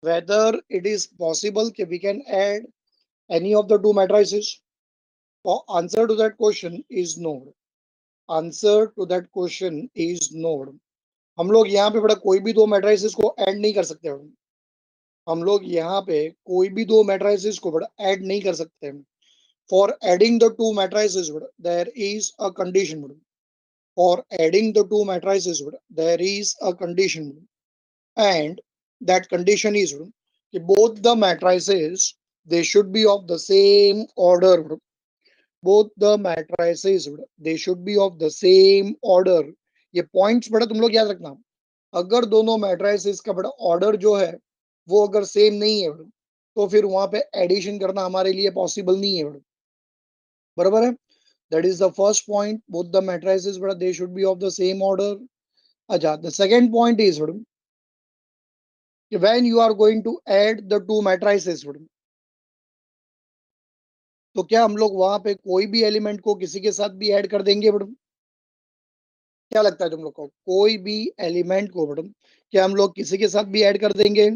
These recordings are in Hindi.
whether it is possible that we can add any of the two matrices? Or answer to that question is no. Answer to that question is no. हम लोग यहाँ पे बड़ा कोई भी दो मैट्रिसेस को ऐड नहीं कर सकते मैडम। हम लोग यहाँ पे कोई भी दो मैट्रिसेस को बड़ा ऐड नहीं कर सकते। For adding the two matrices there is a condition. For adding the two matrices, there is a condition, and that condition is that both the matrices they should be of the same order. Both the matrices they should be of the same order. ये पॉइंट्स बड़ा तुम लोग याद रखना। अगर दोनों मैट्रिसेस का बड़ा ऑर्डर जो है वो अगर सेम नहीं है तो फिर वहां पे एडिशन करना हमारे लिए पॉसिबल नहीं है। बराबर है। That is the first point, both the matrices बड़ा they should be of the same order. अच्छा, the second point is when you are going to add the two matrices, तो क्या हम लोग वहां पे कोई भी एलिमेंट को किसी के साथ भी ऐड कर देंगे मैडम? क्या लगता है तुम लोग को? कोई भी एलिमेंट को मैडम क्या हम लोग किसी के साथ भी ऐड कर देंगे?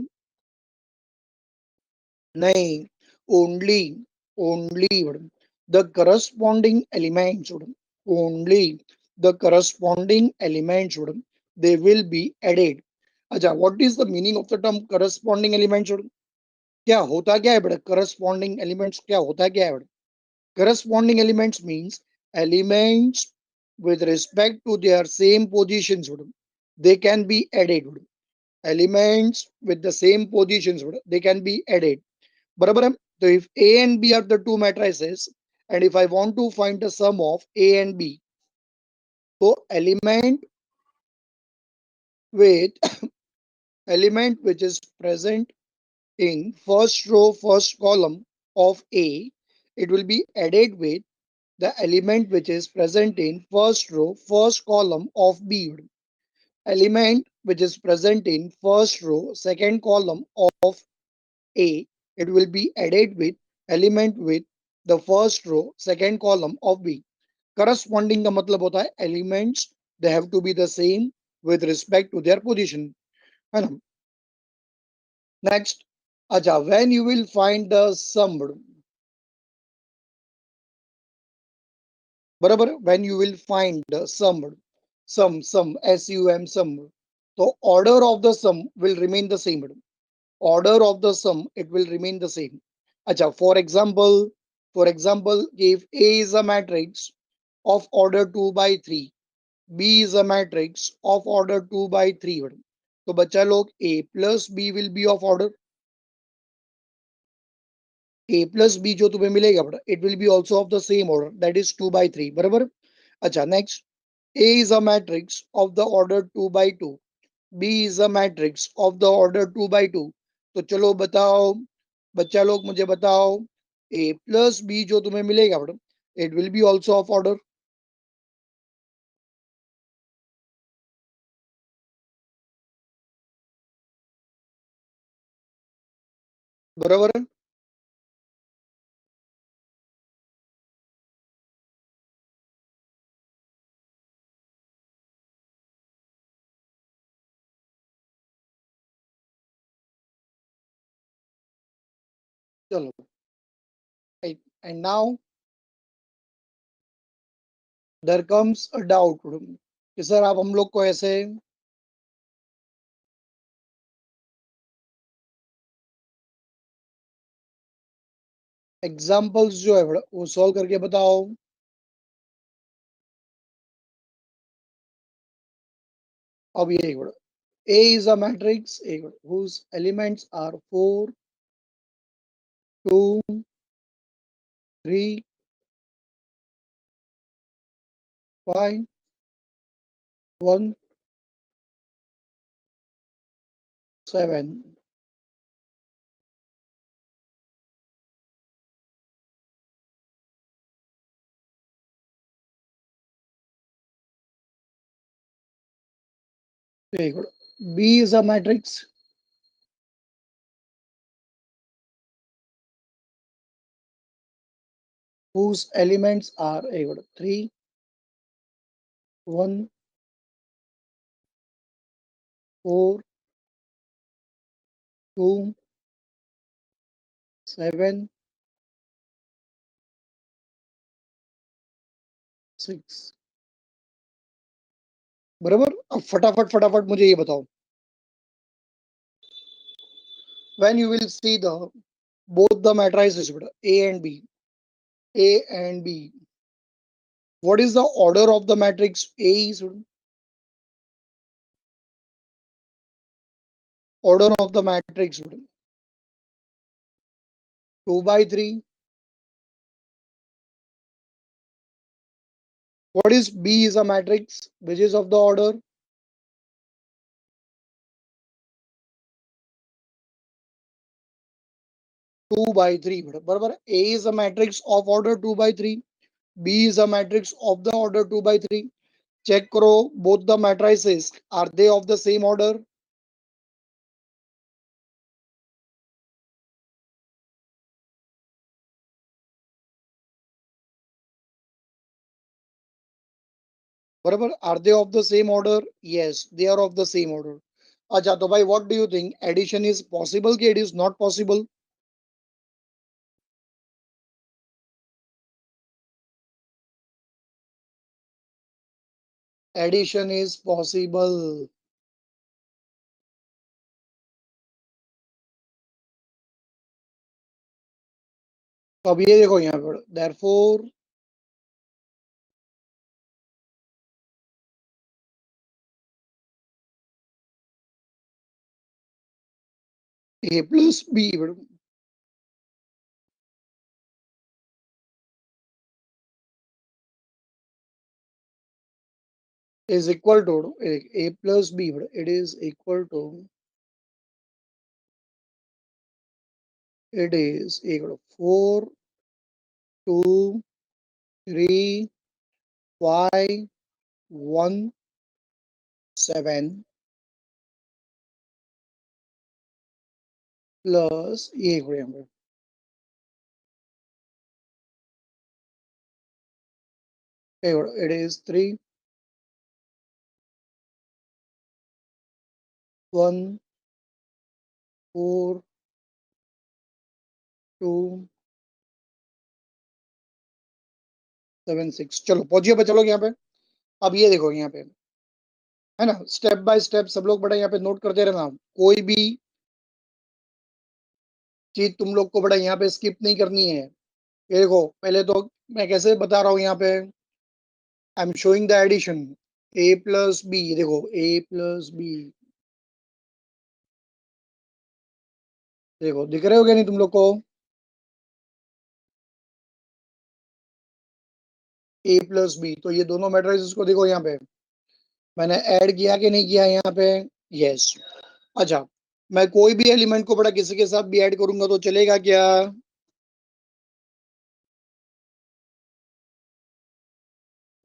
नहीं, only only madam the corresponding elements madam, only the corresponding elements madam they will be added. अच्छा, what is the meaning of the term corresponding elements madam? क्या होता क्या है बेटा करस्पॉन्डिंग एलिमेंट्स? क्या होता क्या है बेटा? Corresponding elements means elements with respect to their same positions. They can be added. Elements with the same positions they can be added. बराबर है। तो if A and B are the two matrices and if I want to find the sum of A and B, तो with element which is present in first row first column of A, it will be added with the element which is present in first row first column of B. Element which is present in first row second column of A, it will be added with element with the first row second column of B. Corresponding का मतलब होता है elements they have to be the same with respect to their position, है ना? Next, अच्छा, when you will find the sum, बराबर, when you will find the sum sum, so order of the sum will remain the same. Order of the sum it will remain the same. अच्छा, for example if A is a matrix of order 2 by 3, B is a matrix of order 2 by 3, तो बच्चा लोग A plus B will be of order, A plus B जो तुम्हें मिलेगा बेटा it will be also of the same order, that is 2 by 3, बराबर। अच्छा, next, A is a matrix of the order 2 by 2, B is a matrix of the order 2 by 2, तो चलो बताओ बच्चा लोग, मुझे बताओ A plus B जो तुम्हें मिलेगा बेटा it will be also of order, बराबर है। चलो, and now there comes a doubt कि सर आप हम लोग को ऐसे एग्जाम्पल्स जो है बेटा वो सॉल्व करके बताओ। अब ये बेटा A is a matrix whose elements are 4, 2, 3, 5, 1, 7। Very good. B is a matrix whose elements are 3, 1, 4, 2, 7, 6. बराबर. अब फटाफट फटाफट मुझे ये बताओ, when you will see the both the matrices A and B, A and B, what is the order of the matrix A is? Order of the matrix 2 by 3. What is B is a matrix which is of the order 2 by 3. बराबर. A is a matrix of order 2 by 3. B is a matrix of the order 2 by 3. Check करो, both the matrices are they of the same order? बराबर. Are they of the same order? Yes, they are of the same order. अच्छा, तो भाई, what do you think? Addition is possible कि it is not possible? Addition is possible. तो अब ये देखो यहाँ पर, therefore A plus B is equal to A plus B. It is equal to, it is equal to 4, 2, 3, 5, 1, 7 plus ये देखो यहाँ पर, it is 3, 1, 4, 2, 7, 6. चलो पहुंचिए पे, चलो यहाँ पे. अब ये देखो यहाँ पे, है ना, स्टेप बाय स्टेप सब लोग बड़ा यहाँ पे नोट करते रहना. कोई भी चीज तुम लोग को बड़ा यहाँ पे स्किप नहीं करनी है. ये देखो, पहले तो मैं कैसे बता रहा हूँ यहाँ पे, I am showing the addition A plus B. देखो, A प्लस बी, देखो दिख रहे हो क्या नहीं तुम लोग को? A प्लस बी, तो ये दोनों मैट्रिसेस को देखो यहाँ पे, मैंने ऐड किया कि नहीं किया यहाँ पे? यस. अच्छा, मैं कोई भी एलिमेंट को बड़ा किसी के साथ भी ऐड करूंगा तो चलेगा क्या?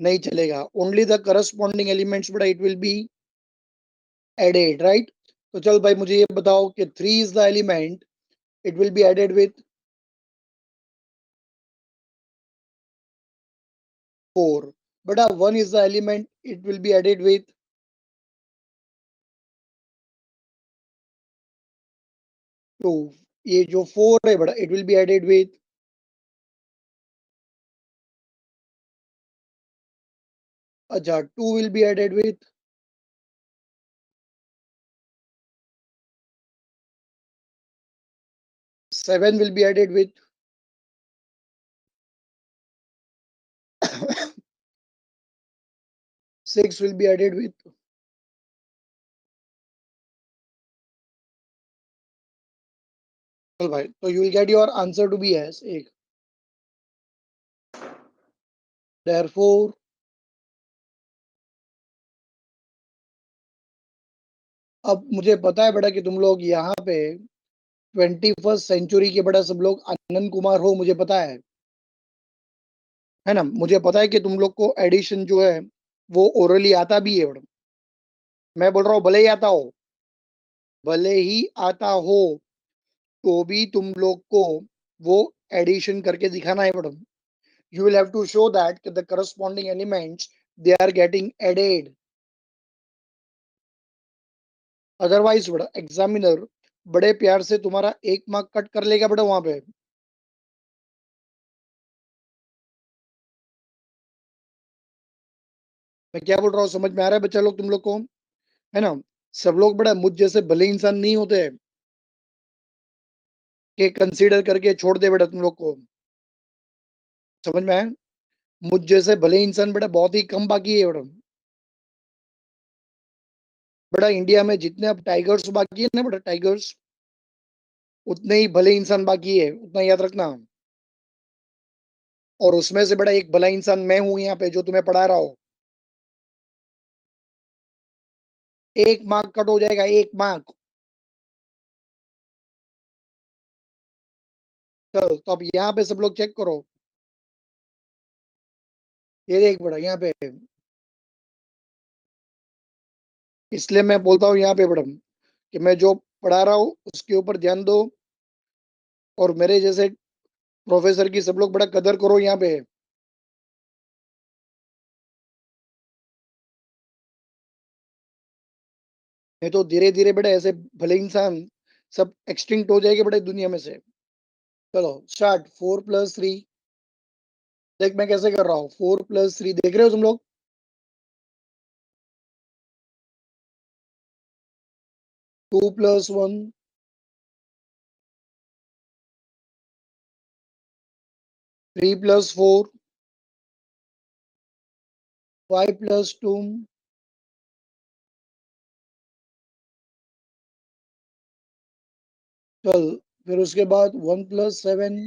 नहीं चलेगा. ओनली द करस्पॉन्डिंग एलिमेंट्स बड़ा it will be added, right? तो चल भाई, मुझे ये बताओ कि 3 is the element, it will be added with 4. बटा 1 is the element, it will be added with 2. ये जो 4 है बड़ा, it will be added with, अच्छा, 2 will be added with 7 will be added with 6 will be added with, चल भाई, तो you will get your answer to be as एक. Therefore अब मुझे पता है बेटा कि तुम लोग यहाँ पे 21st सेंचुरी के बड़ा सब लोग आनंद कुमार हो, मुझे पता है ना. मुझे पता है कि तुम लोग को एडिशन जो है वो ओरली आता भी है बड़ा. मैं बोल रहा हूँ भले ही आता हो, भले ही आता हो, तो भी तुम लोग को वो एडिशन करके दिखाना है बड़ा. You will have to show that the corresponding elements they are getting added. Otherwise, examiner बड़े प्यार से तुम्हारा 1 मार्क कट कर लेगा बेटा वहाँ पे। मैं क्या बोल रहा हूँ समझ में आ रहा है बच्चा लोग तुम लोग को? है ना? सब लोग बड़ा मुझ जैसे भले इंसान नहीं होते कि कंसीडर करके छोड़ दे बेटा तुम लोग को। समझ में आया? मुझ जैसे भले इंसान बेटा बहुत ही कम बाकी है बेटा। बेटा इंडिया में जितने अब टाइगर्स बाकी है ना बेटा टाइगर्स, उतने ही भले इंसान बाकी है, उतना याद रखना। और उसमें से बड़ा एक भला इंसान मैं हूं यहाँ पे जो तुम्हें पढ़ा रहा हूँ। 1 मार्क कट हो जाएगा, 1 मार्क। चलो तो अब यहाँ पे सब लोग चेक करो। ये देख बड़ा यहाँ पे, इसलिए मैं बोलता हूँ यहाँ पे बड़ा कि मैं जो पढ़ा रहा हूँ उसके ऊपर ध्यान दो, और मेरे जैसे प्रोफेसर की सब लोग बड़ा कदर करो यहाँ पे। नहीं तो धीरे धीरे बड़े ऐसे भले इंसान सब एक्सटिंक्ट हो जाएंगे बड़े दुनिया में से। चलो स्टार्ट। 4 + 3। देख मैं कैसे कर रहा हूँ, 4 + 3 देख रहे हो तुम लोग? 2 + 1, 3 + 4, 5 + 2। चल फिर उसके बाद 1 + 7,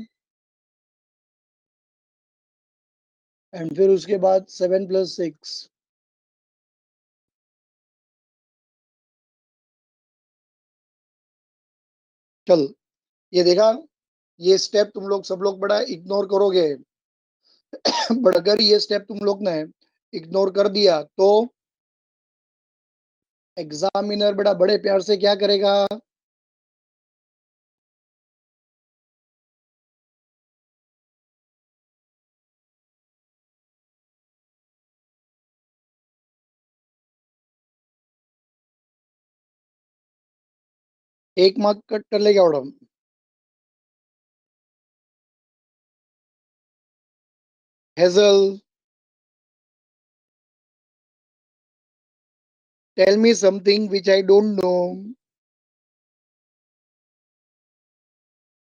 एंड फिर उसके बाद 7 + 6। चल ये देखा, ये स्टेप तुम लोग सब लोग बड़ा इग्नोर करोगे। बट अगर ये स्टेप तुम लोग ने इग्नोर कर दिया तो एग्जामिनर बड़ा बड़े प्यार से क्या करेगा? एक मार्क कट कर लेगा madam. Hazel, tell me something which I don't know.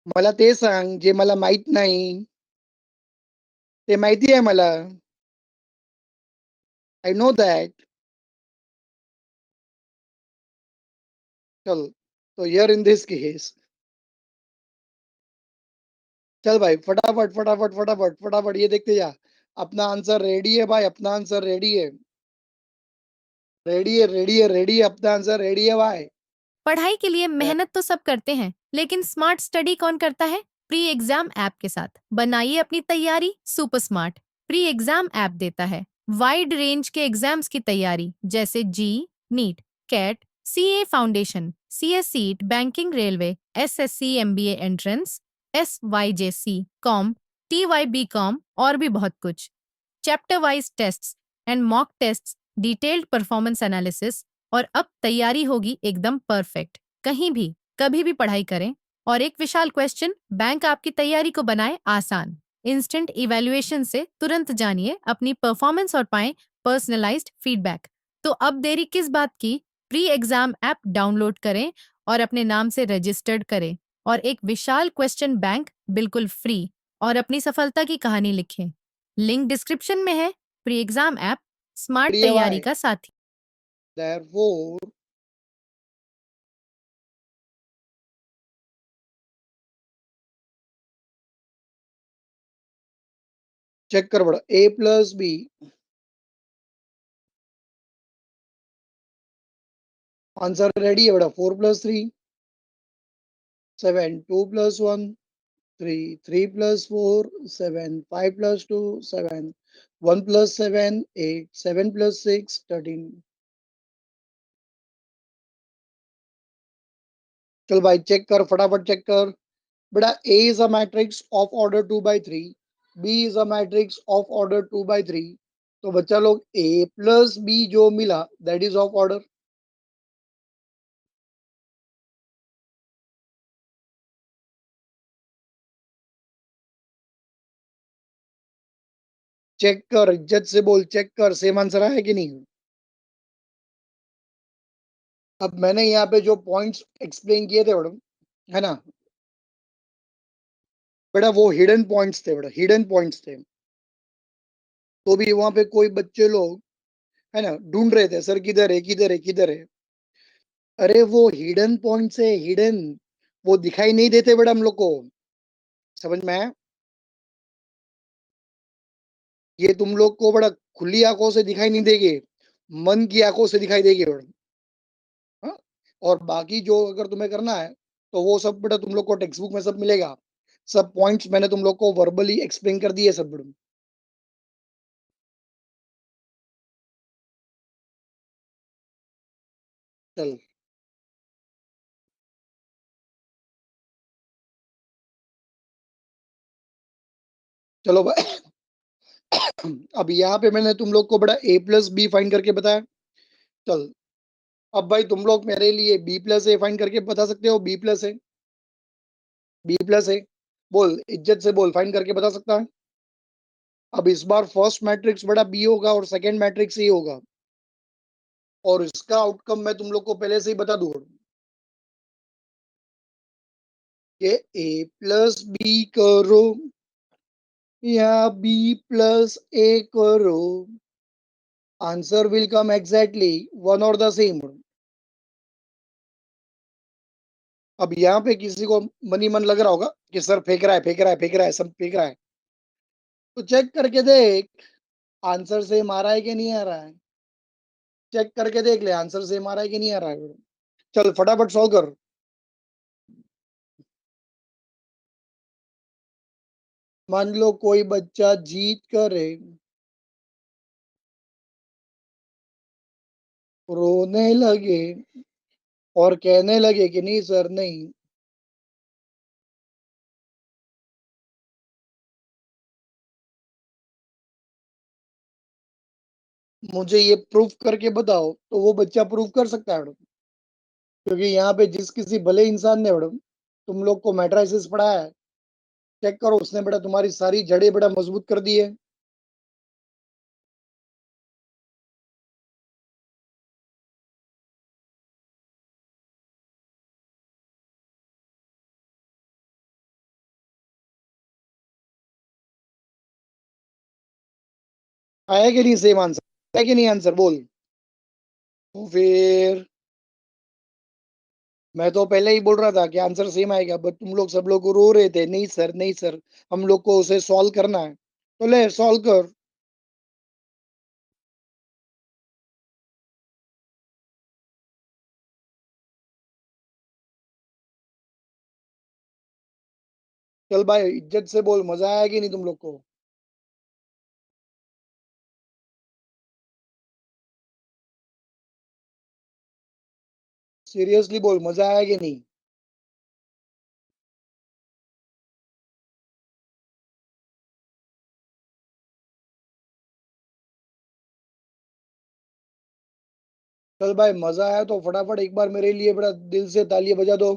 मला ते सांग जे मला माहित नाही, ते माहिती आहे मला। I know that. चल तो हियर इन दिस केस, चल भाई फटाफट फटाफट फटाफट फटाफट ये देखते जा। अपना आंसर रेडी है भाई, अपना आंसर रेडी है, रेडी है, रेडी है, रेडी है, अपना आंसर रेडी है भाई। पढ़ाई के लिए मेहनत तो सब करते हैं, लेकिन स्मार्ट स्टडी कौन करता है? प्री एग्जाम ऐप के साथ बनाइए अपनी तैयारी super smart. Pre exam app देता है वाइड रेंज के एग्जाम्स की तैयारी, जैसे JEE, NEET, CAT, CA foundation, CSEET, banking, railway, SSC, MBA entrance, SYJC, com, TY com और भी बहुत कुछ। Chapter wise tests and mock tests, detailed performance analysis, और अब तैयारी होगी एकदम परफेक्ट। कहीं भी कभी भी पढ़ाई करें, और एक विशाल क्वेश्चन बैंक आपकी तैयारी को बनाए आसान। इंस्टेंट इवैल्यूएशन से तुरंत जानिए अपनी परफॉर्मेंस और पाएं पर्सनलाइज्ड फीडबैक। तो अब देरी किस बात की? प्री एग्जाम ऐप डाउनलोड करें और अपने नाम से रजिस्टर्ड करें, और एक विशाल क्वेश्चन बैंक बिल्कुल फ्री, और अपनी सफलता की कहानी लिखें। लिंक डिस्क्रिप्शन में है। Pre exam app smart ready है तैयारी भाई। का साथी। Therefore, चेक कर बड़ा, A + B। आंसर रेडी है बड़ा, 4 + 3, 7, 2 + 1, 3, 3 + 4, 7, 5 + 2, 7, 1 + 7, 8, 7 + 6, 13। चल भाई चेक कर, फटाफट चेक कर। बेटा A is a matrix of order 2 by 3, B is a matrix of order 2 by 3। तो बच्चा लोग A + B जो मिला that is of order. Check कर, इज्जत से बोल, चेक कर, सेम आंसर आया कि नहीं? अब मैंने यहाँ पे जो पॉइंट्स एक्सप्लेन किए थे मैडम, है ना, बेटा वो हिडन पॉइंट्स थे, बेटा हिडन पॉइंट्स थे। तो भी वहां पे कोई बच्चे लोग, है ना, ढूंढ रहे थे सर किधर है, किधर है, किधर है। अरे वो हिडन पॉइंट्स है, हिडन, वो दिखाई नहीं देते बेटा हम लोग को। समझ में आया? ये तुम लोग को बड़ा खुली आंखों से दिखाई नहीं देंगे, मन की आंखों से दिखाई देंगे बेटा। हाँ? और बाकी जो अगर तुम्हें करना है तो वो सब बेटा तुम लोग को टेक्स्ट बुक में सब मिलेगा। सब पॉइंट्स मैंने तुम लोग को वर्बली एक्सप्लेन कर दिए सब बेटा। चल, चलो भाई। अब यहाँ पे मैंने तुम लोग को बड़ा ए प्लस बी फाइंड करके बताया। चल, अब भाई तुम लोग मेरे लिए बी प्लस ए फाइंड करके बता सकते हो, बी प्लस है, बी प्लस है, बोल इज्जत से बोल, फाइंड करके बता सकता है। अब इस बार फर्स्ट मैट्रिक्स बड़ा बी होगा और सेकंड मैट्रिक्स ए होगा, और इसका आउटकम मैं तुम लोग को पहले से ही बता दूं कि ए प्लस बी करो या बी प्लस ए करो, answer will come exactly one और द सेम। अब यहाँ पे किसी को मनी मन लग रहा होगा कि सर फेंक रहा है, फेंक रहा है, फेंक रहा है, सब फेंक रहा है, तो चेक करके देख आंसर सेम आ रहा है कि नहीं आ रहा है। चेक करके देख ले आंसर सेम आ रहा है कि नहीं आ रहा है। चल फटाफट सॉल्व कर। मान लो कोई बच्चा जीत करे, रोने लगे और कहने लगे कि नहीं सर नहीं, मुझे ये प्रूफ करके बताओ, तो वो बच्चा प्रूफ कर सकता है मैडम। क्योंकि यहाँ पे जिस किसी भले इंसान ने मैडम तुम लोग को मैट्राइसिस पढ़ाया है, चेक करो उसने बेटा तुम्हारी सारी जड़ें बेटा मजबूत कर दी है। आया कि नहीं सेम आंसर, आया कि नहीं आंसर बोल। तो फिर मैं तो पहले ही बोल रहा था कि आंसर सेम आएगा, बट तुम लोग सब लोग रो रहे थे, नहीं सर, नहीं सर, हम लोग को उसे सॉल्व करना है, तो ले सॉल्व कर। चल भाई इज्जत से बोल, मजा आया कि नहीं तुम लोग को? सीरियसली बोल, मजा आया कि नहीं? चल भाई मजा आया तो फटाफट एक बार मेरे लिए बड़ा दिल से तालियां बजा दो।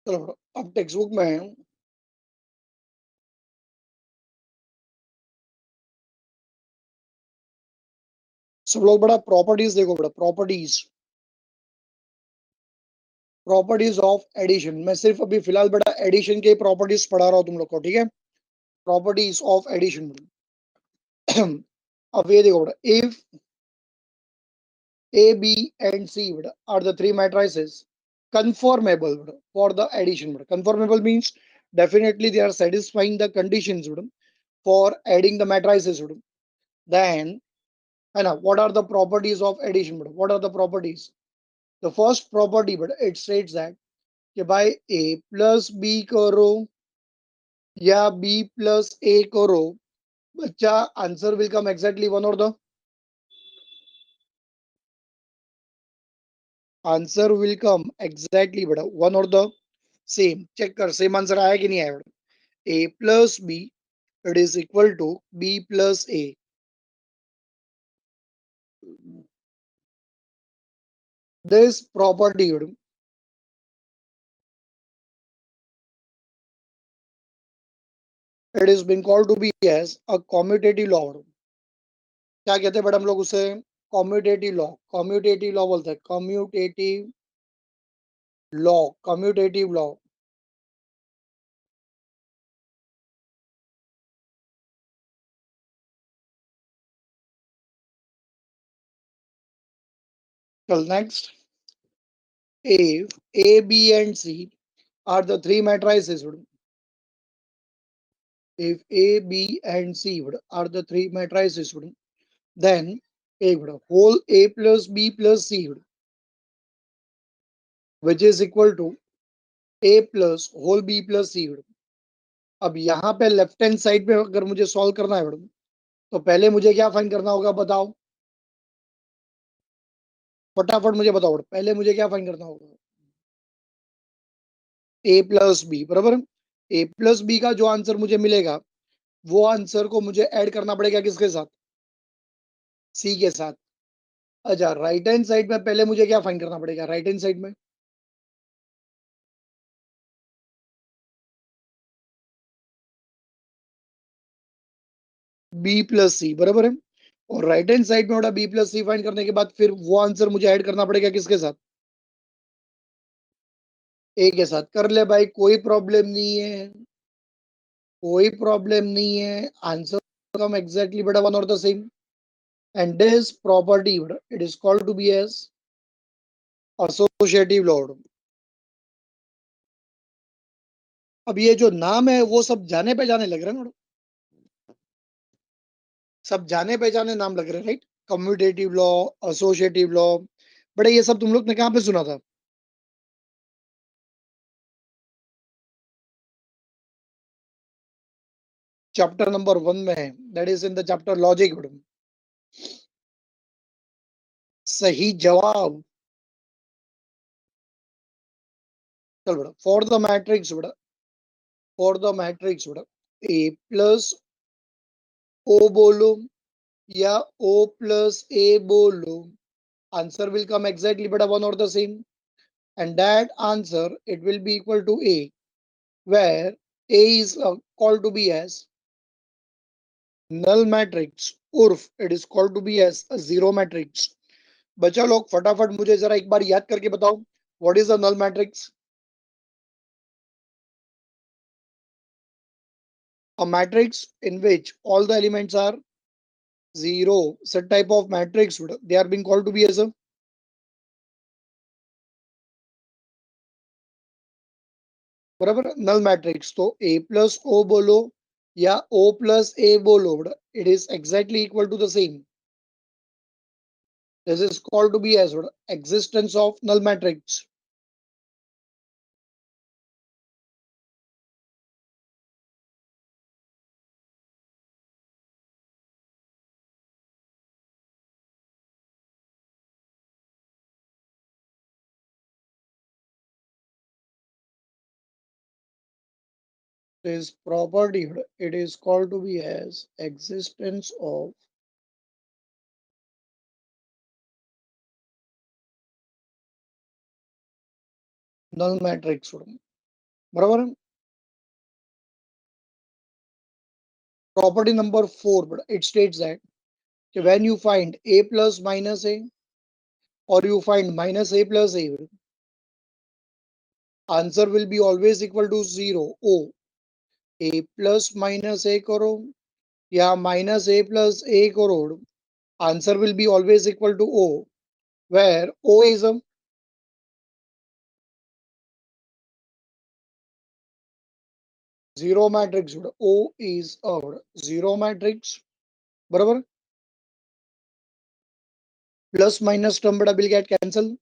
चलो अब टेक्स्ट बुक में सब लोग बड़ा प्रॉपर्टीज देखो, बड़ा प्रॉपर्टीज, प्रॉपर्टीज ऑफ एडिशन। मैं सिर्फ अभी फिलहाल बड़ा एडिशन के प्रॉपर्टीज पढ़ा रहा हूँ तुम लोग को, ठीक है? Properties of addition. अब ये देखो बेटा, if A, B, and C are the three matrices conformable for the addition. Conformable means definitely they are satisfying the conditions for adding the matrices. Then है ना. What are the properties of addition? But what are the properties? The first property, but it states that कि भाई a plus b करो या b plus a करो, बच्चा answer will come exactly one or the answer will come exactly बेटा one or the same. Check कर सेम आंसर आया कि नहीं आया बेटा. a plus b it is equal to b plus a. This property it is been called to be as a commutative law. क्या कहते हैं बेटा हम लोग उसे? Commutative law. कॉम्यूटेटिव लॉ बोलते हैं. Law commutative law. चल next. If A, B, and C are the three matrices, if A, B, and C are the three matrices, then A whole A plus B plus C, which is equal to A plus whole B plus C. अब यहाँ पे लेफ्ट हैंड साइड पे अगर मुझे सॉल्व करना है तो पहले मुझे क्या फाइंड करना होगा बताओ, फटाफट मुझे बताओ. पहले मुझे क्या फाइंड करना होगा? ए प्लस बी बराबर. ए प्लस बी का जो आंसर मुझे मिलेगा वो आंसर को मुझे ऐड करना पड़ेगा किसके साथ? सी के साथ. अच्छा राइट हैंड साइड में पहले मुझे क्या फाइंड करना पड़ेगा? राइट हैंड साइड में बी प्लस सी बराबर है. और राइट हैंड साइड में बड़ा बी प्लस सी फाइंड करने के बाद फिर वो आंसर मुझे ऐड करना पड़ेगा किसके साथ? ए के साथ. कर ले भाई, कोई प्रॉब्लम नहीं है, कोई प्रॉब्लम नहीं है. आंसर कम एग्जैक्टली बेटा वन और the same. And this property it is called to be as associative law. अब ये जो नाम है वो सब जाने पहचाने लग रहे हैं ना, सब जाने पहचाने नाम लग रहे हैं right. Commutative law, associative law, बड़े ये सब तुम लोग ने कहाँ पे सुना था? चैप्टर नंबर 1 में है. That is in the chapter logic. सही जवाब. चल बेटा फॉर द मैट्रिक्स बेटा, फॉर द मैट्रिक्स बेटा ए प्लस ओ बोलो या ओ प्लस ए बोलो, आंसर विल कम एग्जैक्टली बेटा वन और the same. And that answer it will be equal to A, where A is called to be as null matrix, उर्फ it is called to be as a zero matrix. बच्चा लोग फटाफट मुझे जरा एक बार याद करके बताओ, what is a null matrix? A matrix in which all the elements are zero. Such type of matrix they are being called to be as a बराबर null matrix. तो A plus O बोलो या O plus A बोलो, it is exactly equal to the same. This is called to be as existence of null matrix. This property it is called to be as existence of null matrix. बराबर. Property number 4 but it states that when you find a plus minus a or you find minus a plus a, answer will be always equal to 0. O a plus minus a करो या minus a plus a करो, answer will be always equal to O, where O is a zero matrix. O is a zero matrix. बराबर. प्लस माइनस टर्म बेटा will get cancel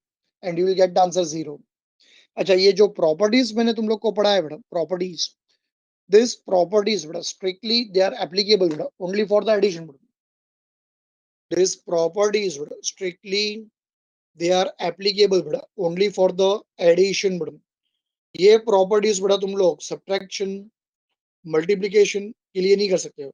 and you will get the answer 0. अच्छा, ये जो प्रॉपर्टीज मैंने तुम लोग को पढ़ा है बेटा, प्रॉपर्टीज, दिस प्रॉपर्टीज बेटा स्ट्रिक्टली दे आर एप्लीकेबल बेटा ओनली फॉर द एडिशन बेटा. दिस प्रॉपर्टीज बेटा स्ट्रिक्टली दे आर एप्लीकेबल बेटा ओनली फॉर द एडिशन बेटा. ये प्रॉपर्टीज बेटा तुम लोग सब्ट्रैक्शन, मल्टीप्लीकेशन के लिए नहीं कर सकते हो.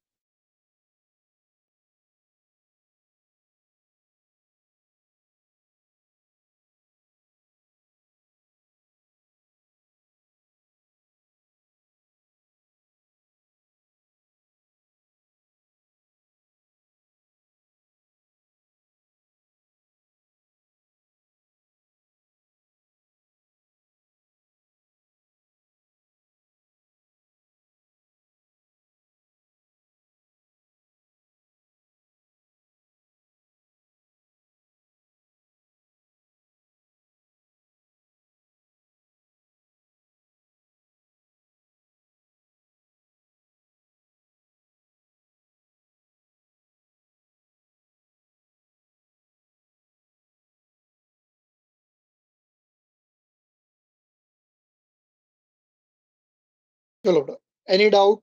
चलो बेटा, एनी डाउट?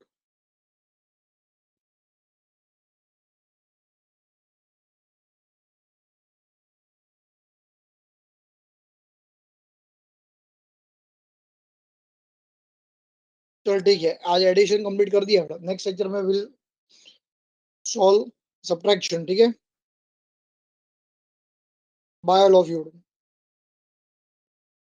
चल ठीक है, आज एडिशन कंप्लीट कर दिया बेटा. नेक्स्ट लेक्चर में विल सॉल्व सब्ट्रैक्शन. ठीक है, बाय ऑल ऑफ यू.